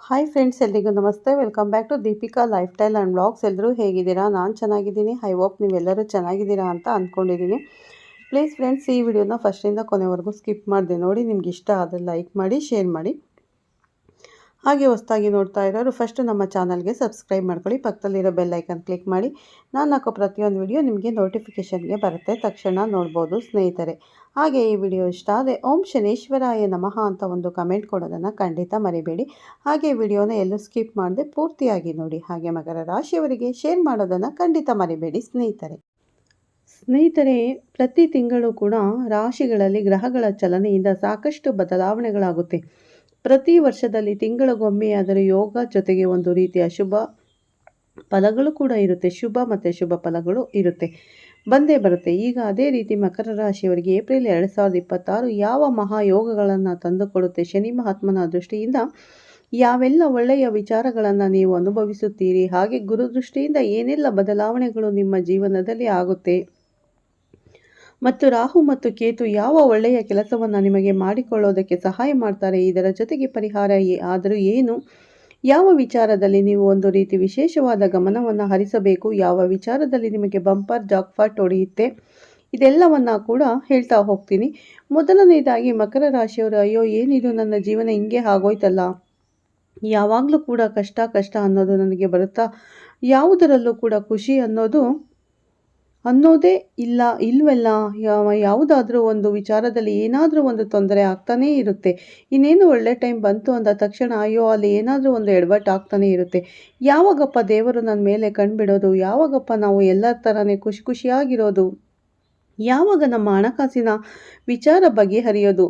Hi friends, ಎಲ್ರಿಗೂ ನಮಸ್ತೆ. Welcome back to Deepika lifestyle and vlogs. ಎಲ್ಲರೂ ಹೇಗಿದ್ದೀರಾ? ನಾನು ಚೆನ್ನಾಗಿದ್ದೀನಿ. ಐ ಹೋಪ್ ನೀವೆಲ್ಲರೂ ಚೆನ್ನಾಗಿದ್ದೀರಾ ಅಂತ ಅಂದ್ಕೊಂಡಿದ್ದೀನಿ. ಪ್ಲೀಸ್ ಫ್ರೆಂಡ್ಸ್, ಈ ವಿಡಿಯೋನ ಫಸ್ಟಿಂದ ಕೊನೆವರೆಗೂ ಸ್ಕಿಪ್ ಮಾಡಿದೆ ನೋಡಿ. ನಿಮ್ಗೆ ಇಷ್ಟ ಆದರೆ ಲೈಕ್ ಮಾಡಿ, ಶೇರ್ ಮಾಡಿ. ಹಾಗೆ ಹೊಸದಾಗಿ ನೋಡ್ತಾ ಇರೋರು ಫಸ್ಟ್ ನಮ್ಮ ಚಾನಲ್ಗೆ ಸಬ್ಸ್ಕ್ರೈಬ್ ಮಾಡ್ಕೊಳ್ಳಿ. ಪಕ್ಕದಲ್ಲಿರೋ ಬೆಲ್ ಐಕನ್ ಕ್ಲಿಕ್ ಮಾಡಿ. ನಾನು ಹಾಕೋ ಪ್ರತಿಯೊಂದು ವಿಡಿಯೋ ನಿಮಗೆ ನೋಟಿಫಿಕೇಷನ್ಗೆ ಬರುತ್ತೆ, ತಕ್ಷಣ ನೋಡ್ಬೋದು ಸ್ನೇಹಿತರೆ. ಹಾಗೆ ಈ ವಿಡಿಯೋ ಇಷ್ಟ ಆದರೆ ಓಂ ಶನೇಶ್ವರಾಯ ನಮಃ ಅಂತ ಒಂದು ಕಮೆಂಟ್ ಕೊಡೋದನ್ನು ಖಂಡಿತ ಮರಿಬೇಡಿ. ಹಾಗೆ ವಿಡಿಯೋನ ಎಲ್ಲೂ ಸ್ಕಿಪ್ ಮಾಡದೆ ಪೂರ್ತಿಯಾಗಿ ನೋಡಿ. ಹಾಗೆ ಮಕರ ರಾಶಿಯವರಿಗೆ ಶೇರ್ ಮಾಡೋದನ್ನು ಖಂಡಿತ ಮರಿಬೇಡಿ ಸ್ನೇಹಿತರೆ. ಪ್ರತಿ ತಿಂಗಳು ಕೂಡ ರಾಶಿಗಳಲ್ಲಿ ಗ್ರಹಗಳ ಚಲನೆಯಿಂದ ಸಾಕಷ್ಟು ಬದಲಾವಣೆಗಳಾಗುತ್ತೆ. ಪ್ರತಿ ವರ್ಷದಲ್ಲಿ ತಿಂಗಳಿಗೊಮ್ಮೆಯಾದರೂ ಯೋಗ ಜೊತೆಗೆ ಒಂದು ರೀತಿಯ ಶುಭ ಫಲಗಳು ಕೂಡ ಇರುತ್ತೆ. ಶುಭ ಮತ್ತು ಶುಭ ಫಲಗಳು ಇರುತ್ತೆ, ಬಂದೇ ಬರುತ್ತೆ. ಈಗ ಅದೇ ರೀತಿ ಮಕರ ರಾಶಿಯವರಿಗೆ ಏಪ್ರಿಲ್ 2026 ಯಾವ ಮಹಾಯೋಗಗಳನ್ನು ತಂದುಕೊಡುತ್ತೆ? ಶನಿ ಮಹಾತ್ಮನ ದೃಷ್ಟಿಯಿಂದ ಯಾವೆಲ್ಲ ಒಳ್ಳೆಯ ವಿಚಾರಗಳನ್ನು ನೀವು ಅನುಭವಿಸುತ್ತೀರಿ? ಹಾಗೆ ಗುರು ದೃಷ್ಟಿಯಿಂದ ಏನೆಲ್ಲ ಬದಲಾವಣೆಗಳು ನಿಮ್ಮ ಜೀವನದಲ್ಲಿ ಆಗುತ್ತೆ? ಮತ್ತು ರಾಹು ಮತ್ತು ಕೇತು ಯಾವ ಒಳ್ಳೆಯ ಕೆಲಸವನ್ನು ನಿಮಗೆ ಮಾಡಿಕೊಳ್ಳೋದಕ್ಕೆ ಸಹಾಯ ಮಾಡ್ತಾರೆ? ಇದರ ಜೊತೆಗೆ ಪರಿಹಾರ ಆದರೂ ಏನು? ಯಾವ ವಿಚಾರದಲ್ಲಿ ನೀವು ಒಂದು ರೀತಿ ವಿಶೇಷವಾದ ಗಮನವನ್ನು ಹರಿಸಬೇಕು? ಯಾವ ವಿಚಾರದಲ್ಲಿ ನಿಮಗೆ ಬಂಪರ್ ಜಾಕ್ಪಾಟ್ ಹೊಡೆಯುತ್ತೆ? ಇದೆಲ್ಲವನ್ನು ಕೂಡ ಹೇಳ್ತಾ ಹೋಗ್ತೀನಿ. ಮೊದಲನೇದಾಗಿ ಮಕರ ರಾಶಿಯವರು, ಅಯ್ಯೋ ಏನಿದು ನನ್ನ ಜೀವನ ಹಿಂಗೆ ಆಗೋಯ್ತಲ್ಲ, ಯಾವಾಗಲೂ ಕೂಡ ಕಷ್ಟ ಕಷ್ಟ ಅನ್ನೋದು ನನಗೆ ಬರುತ್ತಾ, ಯಾವುದರಲ್ಲೂ ಕೂಡ ಖುಷಿ ಅನ್ನೋದೇ ಇಲ್ವಲ್ಲ, ಯಾವುದಾದ್ರೂ ಒಂದು ವಿಚಾರದಲ್ಲಿ ಏನಾದರೂ ಒಂದು ತೊಂದರೆ ಆಗ್ತಾನೇ ಇರುತ್ತೆ. ಇನ್ನೇನು ಒಳ್ಳೆ ಟೈಮ್ ಬಂತು ಅಂದ ತಕ್ಷಣ ಅಯ್ಯೋ ಅಲ್ಲಿ ಏನಾದರೂ ಒಂದು ಎಡವಟ್ಟು ಆಗ್ತಾನೇ ಇರುತ್ತೆ. ಯಾವಾಗಪ್ಪ ದೇವರು ನನ್ನ ಮೇಲೆ ಕಣ್ಬಿಡೋದು? ಯಾವಾಗಪ್ಪ ನಾವು ಎಲ್ಲರ ಥರನೇ ಖುಷಿಯಾಗಿರೋದು? ಯಾವಾಗ ನಮ್ಮ ಹಣಕಾಸಿನ ವಿಚಾರ ಬಗೆಹರಿಯೋದು?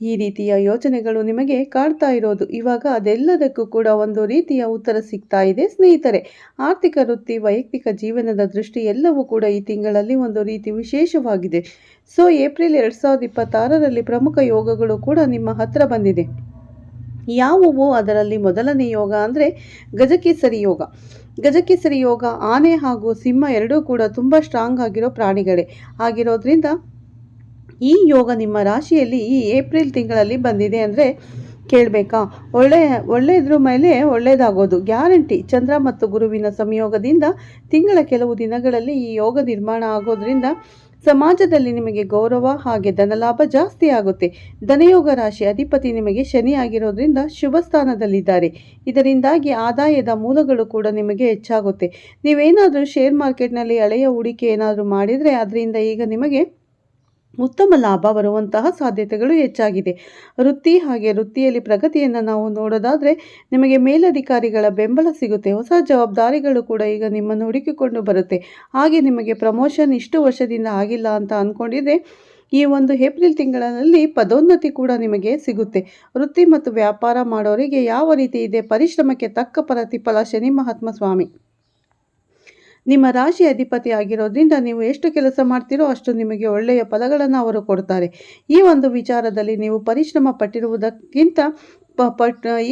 ಈ ರೀತಿಯ ಯೋಚನೆಗಳು ನಿಮಗೆ ಕಾಡ್ತಾ ಇರೋದು. ಇವಾಗ ಅದೆಲ್ಲದಕ್ಕೂ ಕೂಡ ಒಂದು ರೀತಿಯ ಉತ್ತರ ಸಿಗ್ತಾ ಇದೆ ಸ್ನೇಹಿತರೆ. ಆರ್ಥಿಕ ವೃತ್ತಿ, ವೈಯಕ್ತಿಕ ಜೀವನದ ದೃಷ್ಟಿ ಎಲ್ಲವೂ ಕೂಡ ಈ ತಿಂಗಳಲ್ಲಿ ಒಂದು ರೀತಿ ವಿಶೇಷವಾಗಿದೆ. ಸೊ ಏಪ್ರಿಲ್ 2026ರಲ್ಲಿ ಪ್ರಮುಖ ಯೋಗಗಳು ಕೂಡ ನಿಮ್ಮ ಹತ್ರ ಬಂದಿದೆ. ಯಾವುವು? ಅದರಲ್ಲಿ ಮೊದಲನೇ ಯೋಗ ಅಂದರೆ ಗಜಕೇಸರಿ ಯೋಗ. ಗಜಕೇಸರಿ ಯೋಗ ಆನೆ ಹಾಗೂ ಸಿಂಹ ಎರಡೂ ಕೂಡ ತುಂಬ ಸ್ಟ್ರಾಂಗ್ ಆಗಿರೋ ಪ್ರಾಣಿಗಳೇ ಆಗಿರೋದ್ರಿಂದ ಈ ಯೋಗ ನಿಮ್ಮ ರಾಶಿಯಲ್ಲಿ ಈ ಏಪ್ರಿಲ್ ತಿಂಗಳಲ್ಲಿ ಬಂದಿದೆ ಅಂದರೆ ಕೇಳಬೇಕಾ? ಒಳ್ಳೆಯದ್ರ ಮೇಲೆ ಒಳ್ಳೆಯದಾಗೋದು ಗ್ಯಾರಂಟಿ. ಚಂದ್ರ ಮತ್ತು ಗುರುವಿನ ಸಂಯೋಗದಿಂದ ತಿಂಗಳ ಕೆಲವು ದಿನಗಳಲ್ಲಿ ಈ ಯೋಗ ನಿರ್ಮಾಣ ಆಗೋದ್ರಿಂದ ಸಮಾಜದಲ್ಲಿ ನಿಮಗೆ ಗೌರವ ಹಾಗೆ ಧನಲಾಭ ಜಾಸ್ತಿ ಆಗುತ್ತೆ. ಧನಯೋಗ ರಾಶಿ ಅಧಿಪತಿ ನಿಮಗೆ ಶನಿ ಆಗಿರೋದ್ರಿಂದ ಶುಭ ಸ್ಥಾನದಲ್ಲಿದ್ದಾರೆ. ಇದರಿಂದಾಗಿ ಆದಾಯದ ಮೂಲಗಳು ಕೂಡ ನಿಮಗೆ ಹೆಚ್ಚಾಗುತ್ತೆ. ನೀವೇನಾದರೂ ಶೇರ್ ಮಾರ್ಕೆಟ್ನಲ್ಲಿ ಹಳೆಯ ಹೂಡಿಕೆ ಏನಾದರೂ ಮಾಡಿದರೆ ಅದರಿಂದ ಈಗ ನಿಮಗೆ ಉತ್ತಮ ಲಾಭ ಬರುವಂತಹ ಸಾಧ್ಯತೆಗಳು ಹೆಚ್ಚಾಗಿದೆ. ವೃತ್ತಿಯಲ್ಲಿ ಪ್ರಗತಿಯನ್ನು ನಾವು ನೋಡೋದಾದರೆ ನಿಮಗೆ ಮೇಲಧಿಕಾರಿಗಳ ಬೆಂಬಲ ಸಿಗುತ್ತೆ. ಹೊಸ ಜವಾಬ್ದಾರಿಗಳು ಕೂಡ ಈಗ ನಿಮ್ಮನ್ನು ಹುಡುಕಿಕೊಂಡು ಬರುತ್ತೆ. ಹಾಗೆ ನಿಮಗೆ ಪ್ರಮೋಷನ್ ಇಷ್ಟು ವರ್ಷದಿಂದ ಆಗಿಲ್ಲ ಅಂತ ಅಂದ್ಕೊಂಡಿದ್ರೆ ಈ ಒಂದು ಏಪ್ರಿಲ್ ತಿಂಗಳಲ್ಲಿ ಪದೋನ್ನತಿ ಕೂಡ ನಿಮಗೆ ಸಿಗುತ್ತೆ. ವೃತ್ತಿ ಮತ್ತು ವ್ಯಾಪಾರ ಮಾಡೋರಿಗೆ ಯಾವ ರೀತಿ ಇದೆ? ಪರಿಶ್ರಮಕ್ಕೆ ತಕ್ಕ ಪ್ರತಿಫಲ. ಶನಿ ಮಹಾತ್ಮ ಸ್ವಾಮಿ ನಿಮ್ಮ ರಾಶಿ ಅಧಿಪತಿ ಆಗಿರೋದ್ರಿಂದ ನೀವು ಎಷ್ಟು ಕೆಲಸ ಮಾಡ್ತೀರೋ ಅಷ್ಟು ನಿಮಗೆ ಒಳ್ಳೆಯ ಫಲಗಳನ್ನು ಅವರು ಕೊಡ್ತಾರೆ. ಈ ಒಂದು ವಿಚಾರದಲ್ಲಿ ನೀವು ಪರಿಶ್ರಮ ಪಟ್ಟಿರುವುದಕ್ಕಿಂತ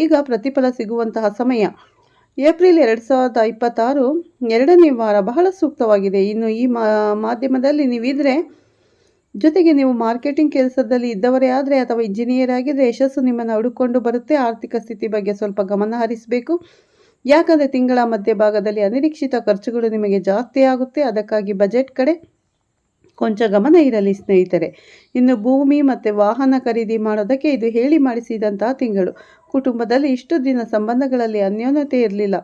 ಈಗ ಪ್ರತಿಫಲ ಸಿಗುವಂತಹ ಸಮಯ. ಏಪ್ರಿಲ್ 2026 ಎರಡನೇ ವಾರ ಬಹಳ ಸೂಕ್ತವಾಗಿದೆ. ಇನ್ನು ಈ ಮಾಧ್ಯಮದಲ್ಲಿ ನೀವಿದ್ರೆ, ಜೊತೆಗೆ ನೀವು ಮಾರ್ಕೆಟಿಂಗ್ ಕೆಲಸದಲ್ಲಿ ಇದ್ದವರೇ ಆದರೆ ಅಥವಾ ಇಂಜಿನಿಯರ್ ಆಗಿದ್ರೆ ಯಶಸ್ಸು ನಿಮ್ಮನ್ನು ಹುಡುಕೊಂಡು ಬರುತ್ತೆ. ಆರ್ಥಿಕ ಸ್ಥಿತಿ ಬಗ್ಗೆ ಸ್ವಲ್ಪ ಗಮನ ಹರಿಸಬೇಕು. ಯಾಕಂದರೆ ತಿಂಗಳ ಮಧ್ಯಭಾಗದಲ್ಲಿ ಅನಿರೀಕ್ಷಿತ ಖರ್ಚುಗಳು ನಿಮಗೆ ಜಾಸ್ತಿ ಆಗುತ್ತೆ. ಅದಕ್ಕಾಗಿ ಬಜೆಟ್ ಕಡೆ ಕೊಂಚ ಗಮನ ಇರಲಿ ಸ್ನೇಹಿತರೆ. ಇನ್ನು ಭೂಮಿ ಮತ್ತು ವಾಹನ ಖರೀದಿ ಮಾಡೋದಕ್ಕೆ ಇದು ಹೇಳಿ ಮಾಡಿಸಿದಂತಹ ತಿಂಗಳು. ಕುಟುಂಬದಲ್ಲಿ ಇಷ್ಟು ದಿನ ಸಂಬಂಧಗಳಲ್ಲಿ ಅನ್ಯೋನ್ಯತೆ ಇರಲಿಲ್ಲ.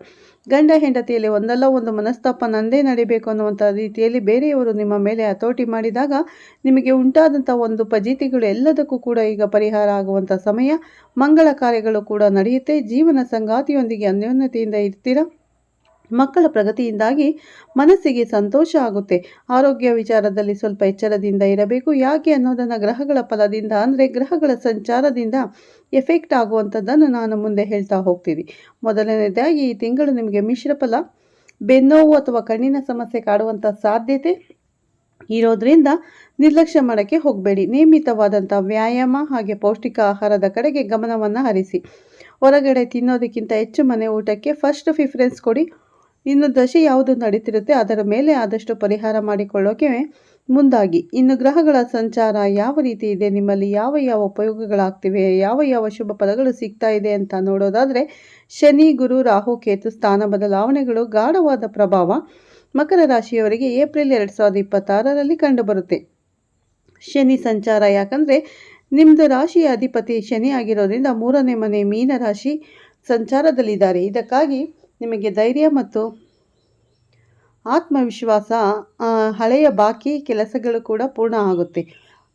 ಗಂಡ ಹೆಂಡತಿಯಲ್ಲಿ ಒಂದಲ್ಲ ಒಂದು ಮನಸ್ತಾಪ ನಂದೇ ನಡಿಬೇಕು ಅನ್ನುವಂಥ ರೀತಿಯಲ್ಲಿ ಬೇರೆಯವರು ನಿಮ್ಮ ಮೇಲೆ ಹತೋಟಿ ಮಾಡಿದಾಗ ನಿಮಗೆ ಉಂಟಾದಂಥ ಒಂದು ಫಜೀತಿಗಳು ಎಲ್ಲದಕ್ಕೂ ಕೂಡ ಈಗ ಪರಿಹಾರ ಆಗುವಂಥ ಸಮಯ. ಮಂಗಳ ಕಾರ್ಯಗಳು ಕೂಡ ನಡೆಯುತ್ತೆ. ಜೀವನ ಸಂಗಾತಿಯೊಂದಿಗೆ ಅನ್ಯೋನ್ಯತೆಯಿಂದ ಇರ್ತೀರ. ಮಕ್ಕಳ ಪ್ರಗತಿಯಿಂದಾಗಿ ಮನಸ್ಸಿಗೆ ಸಂತೋಷ ಆಗುತ್ತೆ. ಆರೋಗ್ಯ ವಿಚಾರದಲ್ಲಿ ಸ್ವಲ್ಪ ಎಚ್ಚರದಿಂದ ಇರಬೇಕು. ಯಾಕೆ ಅನ್ನೋದನ್ನು ಗ್ರಹಗಳ ಫಲದಿಂದ ಅಂದರೆ ಗ್ರಹಗಳ ಸಂಚಾರದಿಂದ ಎಫೆಕ್ಟ್ ಆಗುವಂಥದ್ದನ್ನು ನಾನು ಮುಂದೆ ಹೇಳ್ತಾ ಹೋಗ್ತೀನಿ. ಮೊದಲನೇದಾಗಿ ಈ ತಿಂಗಳು ನಿಮಗೆ ಮಿಶ್ರ ಫಲ. ಬೆನ್ನೋವು ಅಥವಾ ಕಣ್ಣಿನ ಸಮಸ್ಯೆ ಕಾಡುವಂಥ ಸಾಧ್ಯತೆ ಇರೋದ್ರಿಂದ ನಿರ್ಲಕ್ಷ್ಯ ಮಾಡೋಕ್ಕೆ ಹೋಗಬೇಡಿ. ನಿಯಮಿತವಾದಂಥ ವ್ಯಾಯಾಮ ಹಾಗೆ ಪೌಷ್ಟಿಕ ಆಹಾರದ ಕಡೆಗೆ ಗಮನವನ್ನು ಹರಿಸಿ. ಹೊರಗಡೆ ತಿನ್ನೋದಕ್ಕಿಂತ ಹೆಚ್ಚು ಮನೆ ಊಟಕ್ಕೆ ಫಸ್ಟ್ ಪ್ರಿಫರೆನ್ಸ್ ಕೊಡಿ. ಇನ್ನು ದಶೆ ಯಾವುದು ನಡೀತಿರುತ್ತೆ ಅದರ ಮೇಲೆ ಆದಷ್ಟು ಪರಿಹಾರ ಮಾಡಿಕೊಳ್ಳೋಕೆ ಮುಂದಾಗಿ. ಇನ್ನು ಗ್ರಹಗಳ ಸಂಚಾರ ಯಾವ ರೀತಿ ಇದೆ, ನಿಮ್ಮಲ್ಲಿ ಯಾವ ಯಾವ ಉಪಯೋಗಗಳಾಗ್ತಿವೆ, ಯಾವ ಯಾವ ಶುಭ ಫಲಗಳು ಸಿಗ್ತಾ ಇದೆ ಅಂತ ನೋಡೋದಾದರೆ, ಶನಿ, ಗುರು, ರಾಹು, ಕೇತು ಸ್ಥಾನ ಬದಲಾವಣೆಗಳು ಗಾಢವಾದ ಪ್ರಭಾವ ಮಕರ ರಾಶಿಯವರಿಗೆ ಏಪ್ರಿಲ್ 2026ರಲ್ಲಿ ಕಂಡುಬರುತ್ತೆ. ಶನಿ ಸಂಚಾರ, ಯಾಕಂದರೆ ನಿಮ್ಮದು ರಾಶಿಯ ಅಧಿಪತಿ ಶನಿ ಆಗಿರೋದ್ರಿಂದ 3ನೇ ಮನೆ ಮೀನ ರಾಶಿ ಸಂಚಾರದಲ್ಲಿದ್ದಾರೆ. ಇದಕ್ಕಾಗಿ ನಿಮಗೆ ಧೈರ್ಯ ಮತ್ತು ಆತ್ಮವಿಶ್ವಾಸ, ಹಳೆಯ ಬಾಕಿ ಕೆಲಸಗಳು ಕೂಡ ಪೂರ್ಣ ಆಗುತ್ತೆ.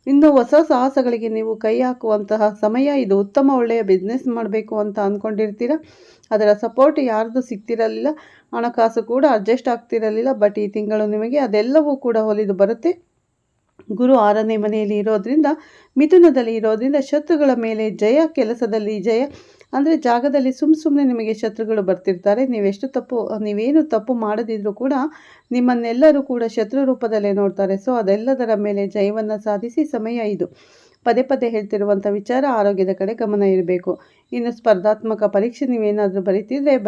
ಇನ್ನು ಹೊಸ ಸಾಹಸಗಳಿಗೆ ನೀವು ಕೈ ಹಾಕುವಂತಹ ಸಮಯ ಇದು. ಉತ್ತಮ ಒಳ್ಳೆಯ ಬಿಸ್ನೆಸ್ ಮಾಡಬೇಕು ಅಂತ ಅಂದ್ಕೊಂಡಿರ್ತೀರ, ಅದರ ಸಪೋರ್ಟ್ ಯಾರ್ದು ಸಿಗ್ತಿರಲಿಲ್ಲ, ಹಣಕಾಸು ಕೂಡ ಅಡ್ಜಸ್ಟ್ ಆಗ್ತಿರಲಿಲ್ಲ. ಬಟ್ ಈ ತಿಂಗಳು ನಿಮಗೆ ಅದೆಲ್ಲವೂ ಕೂಡ ಒಲಿದು ಬರುತ್ತೆ. ಗುರು 6ನೇ ಮನೆಯಲ್ಲಿ ಇರೋದ್ರಿಂದ, ಮಿಥುನದಲ್ಲಿ ಇರೋದ್ರಿಂದ ಶತ್ರುಗಳ ಮೇಲೆ ಜಯ, ಕೆಲಸದಲ್ಲಿ ಜಯ. ಅಂದರೆ ಜಾಗದಲ್ಲಿ ಸುಮ್ಮನೆ ನಿಮಗೆ ಶತ್ರುಗಳು ಬರ್ತಿರ್ತಾರೆ. ನೀವೇನು ತಪ್ಪು ಮಾಡದಿದ್ರೂ ಕೂಡ ನಿಮ್ಮನ್ನೆಲ್ಲರೂ ಕೂಡ ಶತ್ರು ರೂಪದಲ್ಲೇ ನೋಡ್ತಾರೆ. ಸೊ ಅದೆಲ್ಲದರ ಮೇಲೆ ಜಯವನ್ನು ಸಾಧಿಸಿ ಸಮಯ ಇದು. ಪದೇ ಪದೇ ಹೇಳ್ತಿರುವಂಥ ವಿಚಾರ, ಆರೋಗ್ಯದ ಕಡೆ ಗಮನ ಇರಬೇಕು. ಇನ್ನು ಸ್ಪರ್ಧಾತ್ಮಕ ಪರೀಕ್ಷೆ ನೀವೇನಾದರೂ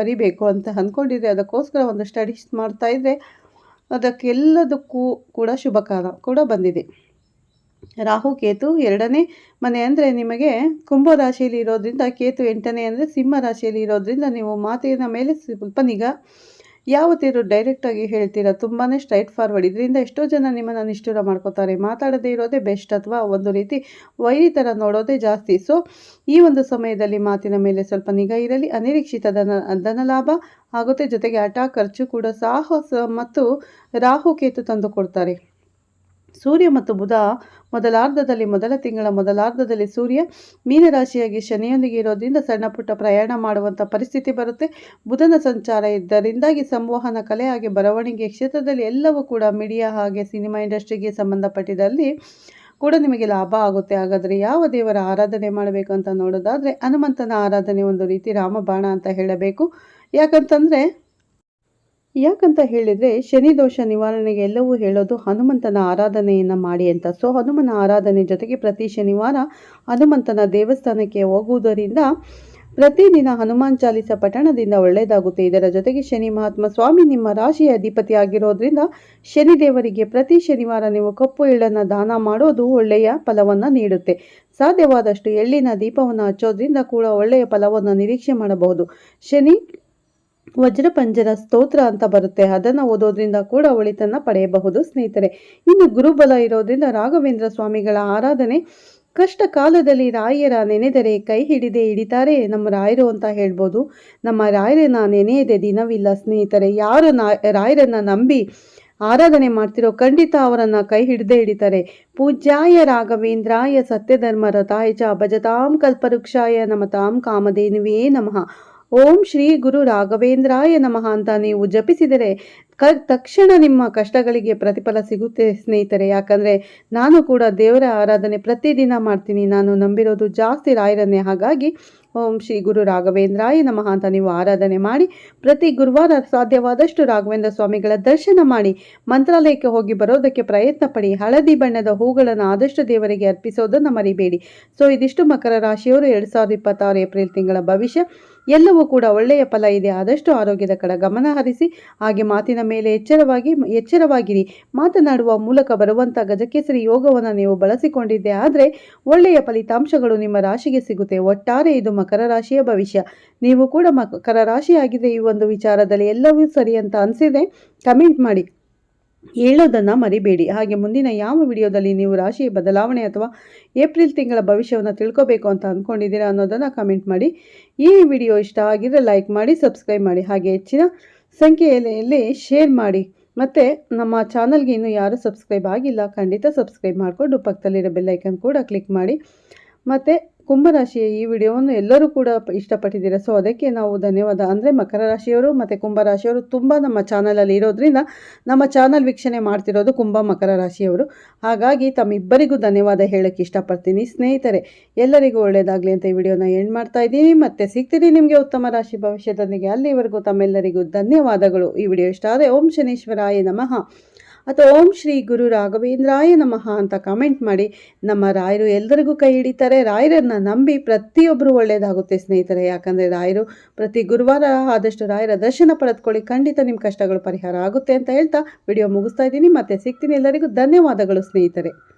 ಬರಿಬೇಕು ಅಂತ ಅಂದ್ಕೊಂಡಿದ್ರೆ, ಅದಕ್ಕೋಸ್ಕರ ಒಂದು ಸ್ಟಡೀಸ್ ಮಾಡ್ತಾ ಇದ್ದರೆ ಅದಕ್ಕೆಲ್ಲದಕ್ಕೂ ಕೂಡ ಶುಭ ಕಾಲ ಕೂಡ ಬಂದಿದೆ. ರಾಹು ಕೇತು 2ನೇ ಮನೆ ಅಂದರೆ ನಿಮಗೆ ಕುಂಭ ರಾಶಿಯಲ್ಲಿ ಇರೋದ್ರಿಂದ, ಕೇತು 8ನೇ ಅಂದರೆ ಸಿಂಹ ರಾಶಿಯಲ್ಲಿ ಇರೋದ್ರಿಂದ ನೀವು ಮಾತಿನ ಮೇಲೆ ಸ್ವಲ್ಪ ನಿಗಾ. ಯಾವತ್ತಿರು ಡೈರೆಕ್ಟಾಗಿ ಹೇಳ್ತೀರಾ, ತುಂಬಾ ಸ್ಟ್ರೈಟ್ ಫಾರ್ವರ್ಡ್. ಇದರಿಂದ ಎಷ್ಟೋ ಜನ ನಿಮ್ಮನ್ನು ನಿಷ್ಠುರ ಮಾಡ್ಕೋತಾರೆ. ಮಾತಾಡದೇ ಇರೋದೇ ಬೆಸ್ಟ್, ಅಥವಾ ಒಂದು ರೀತಿ ವೈರಿ ಥರ ನೋಡೋದೇ ಜಾಸ್ತಿ. ಸೊ ಈ ಒಂದು ಸಮಯದಲ್ಲಿ ಮಾತಿನ ಮೇಲೆ ಸ್ವಲ್ಪ ನಿಗಾ ಇರಲಿ. ಅನಿರೀಕ್ಷಿತ ಧನ ಲಾಭ ಆಗುತ್ತೆ. ಜೊತೆಗೆ ಖರ್ಚು ಕೂಡ ಸಾಹಸ ಮತ್ತು ರಾಹು ಕೇತು ತಂದು ಕೊಡ್ತಾರೆ. ಸೂರ್ಯ ಮತ್ತು ಬುಧ ಮೊದಲ ತಿಂಗಳ ಮೊದಲಾರ್ಧದಲ್ಲಿ ಸೂರ್ಯ ಮೀನರಾಶಿಯಾಗಿ ಶನಿಯೊಂದಿಗೆ ಇರೋದ್ರಿಂದ ಸಣ್ಣ ಪುಟ್ಟ ಪ್ರಯಾಣ ಮಾಡುವಂಥ ಪರಿಸ್ಥಿತಿ ಬರುತ್ತೆ. ಬುಧನ ಸಂಚಾರ ಇದ್ದರಿಂದಾಗಿ ಸಂವಹನ ಕಲೆ ಹಾಗೆ ಬರವಣಿಗೆ ಕ್ಷೇತ್ರದಲ್ಲಿ ಎಲ್ಲವೂ ಕೂಡ ಮೀಡಿಯಾ ಹಾಗೆ ಸಿನಿಮಾ ಇಂಡಸ್ಟ್ರಿಗೆ ಸಂಬಂಧಪಟ್ಟಿದ್ದಲ್ಲಿ ಕೂಡ ನಿಮಗೆ ಲಾಭ ಆಗುತ್ತೆ. ಹಾಗಾದರೆ ಯಾವ ದೇವರ ಆರಾಧನೆ ಮಾಡಬೇಕು ಅಂತ ನೋಡೋದಾದರೆ, ಹನುಮಂತನ ಆರಾಧನೆ ಒಂದು ರೀತಿ ರಾಮಬಾಣ ಅಂತ ಹೇಳಬೇಕು. ಯಾಕಂತ ಹೇಳಿದರೆ, ಶನಿ ದೋಷ ನಿವಾರಣೆಗೆ ಎಲ್ಲವೂ ಹೇಳೋದು ಹನುಮಂತನ ಆರಾಧನೆಯನ್ನು ಮಾಡಿ ಅಂತ. ಸೊ ಹನುಮನ ಆರಾಧನೆ ಜೊತೆಗೆ ಪ್ರತಿ ಶನಿವಾರ ಹನುಮಂತನ ದೇವಸ್ಥಾನಕ್ಕೆ ಹೋಗುವುದರಿಂದ ಪ್ರತಿದಿನ ಹನುಮಾನ್ ಚಾಲಿಸ ಪಠಣದಿಂದ ಒಳ್ಳೆಯದಾಗುತ್ತೆ. ಇದರ ಜೊತೆಗೆ ಶನಿ ಮಹಾತ್ಮ ಸ್ವಾಮಿ ನಿಮ್ಮ ರಾಶಿಯ ಅಧಿಪತಿ ಆಗಿರೋದ್ರಿಂದ ಶನಿದೇವರಿಗೆ ಪ್ರತಿ ಶನಿವಾರ ನೀವು ಕಪ್ಪು ಎಳ್ಳನ್ನು ದಾನ ಮಾಡೋದು ಒಳ್ಳೆಯ ಫಲವನ್ನು ನೀಡುತ್ತೆ. ಸಾಧ್ಯವಾದಷ್ಟು ಎಳ್ಳಿನ ದೀಪವನ್ನು ಹಚ್ಚೋದ್ರಿಂದ ಕೂಡ ಒಳ್ಳೆಯ ಫಲವನ್ನು ನಿರೀಕ್ಷೆ ಮಾಡಬಹುದು. ಶನಿ ವಜ್ರಪಂಜರ ಸ್ತೋತ್ರ ಅಂತ ಬರುತ್ತೆ, ಅದನ್ನು ಓದೋದ್ರಿಂದ ಕೂಡ ಒಳಿತನ್ನು ಪಡೆಯಬಹುದು ಸ್ನೇಹಿತರೆ. ಇನ್ನು ಗುರುಬಲ ಇರೋದ್ರಿಂದ ರಾಘವೇಂದ್ರ ಸ್ವಾಮಿಗಳ ಆರಾಧನೆ. ಕಷ್ಟ ಕಾಲದಲ್ಲಿ ರಾಯರ ನೆನೆದರೆ ಕೈ ಹಿಡಿತಾರೆ ನಮ್ಮ ರಾಯರು ಅಂತ ಹೇಳ್ಬೋದು. ನಮ್ಮ ರಾಯರನ್ನ ನೆನೆಯದೆ ದಿನವಿಲ್ಲ ಸ್ನೇಹಿತರೆ. ಯಾರು ರಾಯರನ್ನ ನಂಬಿ ಆರಾಧನೆ ಮಾಡ್ತಿರೋ ಖಂಡಿತ ಅವರನ್ನು ಕೈ ಹಿಡಿತಾರೆ. ಪೂಜ್ಯಾಯ ರಾಘವೇಂದ್ರಾಯ ಸತ್ಯಧರ್ಮ ರಥಾಯ ಚ ಭಜತಾಂ ಕಲ್ಪವೃಕ್ಷಾಯ ನಮತಾಂ ಕಾಮಧೇನುವೇ ನಮಃ. ಓಂ ಶ್ರೀ ಗುರು ರಾಘವೇಂದ್ರಾಯ ನಮಃ ಅಂತ ನೀವು ಜಪಿಸಿದರೆ ತಕ್ಷಣ ನಿಮ್ಮ ಕಷ್ಟಗಳಿಗೆ ಪ್ರತಿಫಲ ಸಿಗುತ್ತೆ ಸ್ನೇಹಿತರೆ. ಯಾಕಂದರೆ ನಾನು ಕೂಡ ದೇವರ ಆರಾಧನೆ ಪ್ರತಿದಿನ ಮಾಡ್ತೀನಿ. ನಾನು ನಂಬಿರೋದು ಜಾಸ್ತಿ ರಾಯರನ್ನೇ. ಹಾಗಾಗಿ ಓಂ ಶ್ರೀ ಗುರು ರಾಘವೇಂದ್ರಾಯ ನಮಃ ಅಂತ ನೀವು ಆರಾಧನೆ ಮಾಡಿ ಪ್ರತಿ ಗುರುವಾರ ಸಾಧ್ಯವಾದಷ್ಟು ರಾಘವೇಂದ್ರ ಸ್ವಾಮಿಗಳ ದರ್ಶನ ಮಾಡಿ ಮಂತ್ರಾಲಯಕ್ಕೆ ಹೋಗಿ ಬರೋದಕ್ಕೆ ಪ್ರಯತ್ನ ಪಡಿ. ಹಳದಿ ಬಣ್ಣದ ಹೂಗಳನ್ನು ಆದಷ್ಟು ದೇವರಿಗೆ ಅರ್ಪಿಸೋದನ್ನು ಮರಿಬೇಡಿ. ಸೊ ಇದಿಷ್ಟು ಮಕರ ರಾಶಿಯವರು 2026 ಏಪ್ರಿಲ್ ತಿಂಗಳ ಭವಿಷ್ಯ. ಎಲ್ಲವೂ ಕೂಡ ಒಳ್ಳೆಯ ಫಲ ಇದೆ. ಆದಷ್ಟು ಆರೋಗ್ಯದ ಕಡೆ ಗಮನ ಹರಿಸಿ, ಹಾಗೆ ಮಾತಿನ ಮೇಲೆ ಎಚ್ಚರವಾಗಿರಿ. ಮಾತನಾಡುವ ಮೂಲಕ ಬರುವಂಥ ಗಜಕೇಸರಿ ಯೋಗವನ್ನು ನೀವು ಬಳಸಿಕೊಂಡಿದ್ದೆ ಆದರೆ ಒಳ್ಳೆಯ ಫಲಿತಾಂಶಗಳು ನಿಮ್ಮ ರಾಶಿಗೆ ಸಿಗುತ್ತೆ. ಒಟ್ಟಾರೆ ಇದು ಮಕರ ರಾಶಿಯ ಭವಿಷ್ಯ. ನೀವು ಕೂಡ ಮಕರ ರಾಶಿ ಆಗಿದೆ, ಈ ಒಂದು ವಿಚಾರದಲ್ಲಿ ಎಲ್ಲವೂ ಸರಿ ಅಂತ ಅನಿಸಿದೆ ಕಮೆಂಟ್ ಮಾಡಿ, ಹೇಳೋದನ್ನು ಮರಿಬೇಡಿ. ಹಾಗೆ ಮುಂದಿನ ಯಾವ ವಿಡಿಯೋದಲ್ಲಿ ನೀವು ರಾಶಿಯ ಬದಲಾವಣೆ ಅಥವಾ ಏಪ್ರಿಲ್ ತಿಂಗಳ ಭವಿಷ್ಯವನ್ನು ತಿಳ್ಕೋಬೇಕು ಅಂತ ಅಂದ್ಕೊಂಡಿದ್ದೀರಾ ಅನ್ನೋದನ್ನು ಕಮೆಂಟ್ ಮಾಡಿ. ಈ ವಿಡಿಯೋ ಇಷ್ಟ ಆಗಿದ್ರೆ ಲೈಕ್ ಮಾಡಿ, ಸಬ್ಸ್ಕ್ರೈಬ್ ಮಾಡಿ, ಹಾಗೆ ಹೆಚ್ಚಿನ ಸಂಖ್ಯೆಯಲ್ಲಿ ಶೇರ್ ಮಾಡಿ. ಮತ್ತು ನಮ್ಮ ಚಾನಲ್ಗೆ ಇನ್ನೂ ಯಾರು ಸಬ್ಸ್ಕ್ರೈಬ್ ಆಗಿಲ್ಲ ಖಂಡಿತ ಸಬ್ಸ್ಕ್ರೈಬ್ ಮಾಡಿಕೊಂಡು ಪಕ್ಕದಲ್ಲಿರೋ ಬೆಲ್ಲೈಕನ್ ಕೂಡ ಕ್ಲಿಕ್ ಮಾಡಿ. ಮತ್ತು ಕುಂಭರಾಶಿಯ ಈ ವಿಡಿಯೋವನ್ನು ಎಲ್ಲರೂ ಕೂಡ ಇಷ್ಟಪಟ್ಟಿದ್ದೀರಾ. ಸೊ ಅದಕ್ಕೆ ನಾವು ಧನ್ಯವಾದ. ಅಂದರೆ ಮಕರ ರಾಶಿಯವರು ಮತ್ತು ಕುಂಭರಾಶಿಯವರು ತುಂಬ ನಮ್ಮ ಚಾನಲಲ್ಲಿ ಇರೋದ್ರಿಂದ ನಮ್ಮ ಚಾನಲ್ ವೀಕ್ಷಣೆ ಮಾಡ್ತಿರೋದು ಮಕರ ರಾಶಿಯವರು. ಹಾಗಾಗಿ ತಮ್ಮಿಬ್ಬರಿಗೂ ಧನ್ಯವಾದ ಹೇಳೋಕ್ಕೆ ಇಷ್ಟಪಡ್ತೀನಿ ಸ್ನೇಹಿತರೆ. ಎಲ್ಲರಿಗೂ ಒಳ್ಳೆಯದಾಗಲಿ ಅಂತ ಈ ವಿಡಿಯೋನ ಎಂಡ್ ಮಾಡ್ತಾ ಇದ್ದೀನಿ. ಮತ್ತೆ ಸಿಗ್ತೀನಿ ನಿಮಗೆ ಉತ್ತಮ ರಾಶಿ ಭವಿಷ್ಯದೊಂದಿಗೆ. ಅಲ್ಲಿವರೆಗೂ ತಮ್ಮೆಲ್ಲರಿಗೂ ಧನ್ಯವಾದಗಳು. ಈ ವಿಡಿಯೋ ಇಷ್ಟ ಆದರೆ ಓಂ ಶನೀಶ್ವರಾಯ ನಮಃ. ಅಥವಾ ಓಂ ಶ್ರೀ ಗುರು ರಾಘವೇಂದ್ರಾಯ ನಮಃ ಅಂತ ಕಮೆಂಟ್ ಮಾಡಿ. ನಮ್ಮ ರಾಯರು ಎಲ್ಲರಿಗೂ ಕೈ ಹಿಡಿತಾರೆ. ರಾಯರನ್ನು ನಂಬಿ ಪ್ರತಿಯೊಬ್ಬರು ಒಳ್ಳೆಯದಾಗುತ್ತೆ ಸ್ನೇಹಿತರೆ. ಯಾಕಂದರೆ ರಾಯರು ಪ್ರತಿ ಗುರುವಾರ ಆದಷ್ಟು ರಾಯರ ದರ್ಶನ ಪಡೆದುಕೊಳ್ಳಿ. ಖಂಡಿತ ನಿಮ್ಮ ಕಷ್ಟಗಳು ಪರಿಹಾರ ಆಗುತ್ತೆ ಅಂತ ಹೇಳ್ತಾ ವಿಡಿಯೋ ಮುಗಿಸ್ತಾ ಇದ್ದೀನಿ. ಮತ್ತೆ ಸಿಗ್ತೀನಿ. ಎಲ್ಲರಿಗೂ ಧನ್ಯವಾದಗಳು ಸ್ನೇಹಿತರೆ.